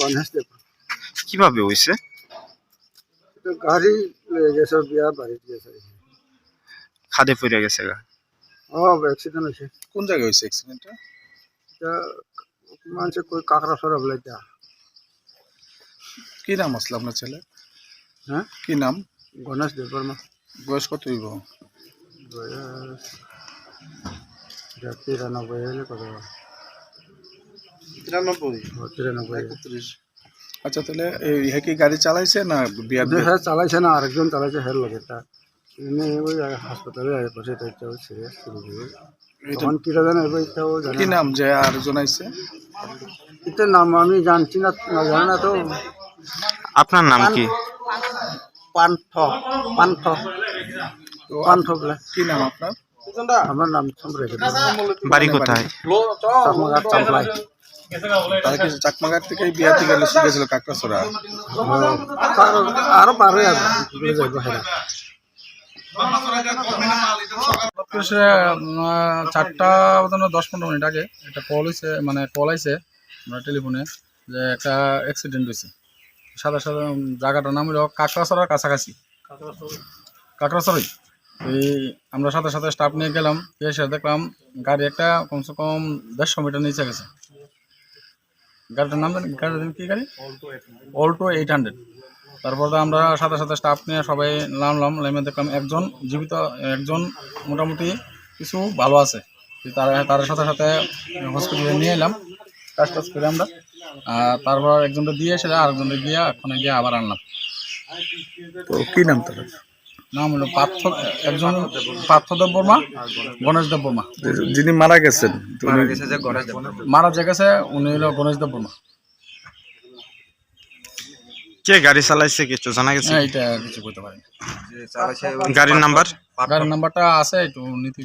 গণেশ দেব। কিভাবে হইছে? গাড়ি লয়ে গেছে বিয়া বাড়িতে গেছে। খাদে পড়ে গেছে গা। অ্যাক্সিডেন্ট হয়েছে। কোন জায়গায় হয়েছে অ্যাক্সিডেন্টটা? এটা মানুষে কই কাকড়া সরা বলে এটা। কি নাম আসলে আপনার ছেলে? হ্যাঁ, কি নাম? গণেশ দেব বর্মা। বয়স কত হইব? বয়স 93 হলে কত? 93। আচ্ছা, তাহলে এই কি গাড়ি চালাইছে না বিয়ার? হ্যাঁ চালাইছে না, আরেকজন চালাইছে হের লাগে এটা। এমনি ওই হাসপাতালে বসে এটা সিরিয়াস তখন কিরা জানে এটাও জানে কি না। নাম যে আরেকজন আইছে? এটার নাম আমি জানছি না, জানে না তো। আপনার নাম কি? পান্থ পান্থ তো পান্থ বলে। কি নাম আপনার? আমার নাম সম্রাট। বাড়ি কোথায়? চাকমাঘাট চাম্পলাই। তারা কি চাকমাঘাট থেকে বিয়াতে গেছিল কাকড়াছড়া? আরো পারে যাইব হেরা। 4:10-15 আগে একটা কল হয়েছে, মানে কল আইছে আমরা টেলিফোনে যে একটা অ্যাক্সিডেন্ট হয়েছে। সাদা সাদা জায়গাটার নাম হলো কাকড়াছড়ার কাছাকাছি, কাকড়াছড়াই। এই আমরা সাথে সাথে স্টাফ নিয়ে গেলাম, এসে দেখলাম গাড়ি একটা কমসে কম 150 মিটার নিচে গেছে। গাড়িটার নাম কি গাড়ি? অল্টো 800। তারপর আমরা সাথে সাথে স্টাফ নিয়ে সবাই নামলাম, নেমে দেখলাম একজন জীবিত, একজন মোটামুটি কিছু ভালো আছে। তার সাথে সাথে হসপিটালে নিয়ে এলাম, কাজ টাজ করে আমরা। তারপর একজনটা দিয়ে এসে আরেকজনটা গিয়ে ওখানে গিয়ে আবার আনলাম। তো কি নাম তার? নাম হলো একজন পার্থদেব বর্মা, গণেশ দেব বর্মা। যিনি মারা গেছেন মারা যে গেছে উনি হলো গণেশ দেব বর্মা। কে গাড়ি চালাইছে কিছু জানা গেছে? এইটা কিছু বলতে পারি। গাড়ির নাম্বার? গাড়ির নাম্বারটা আছে, একটু নীতি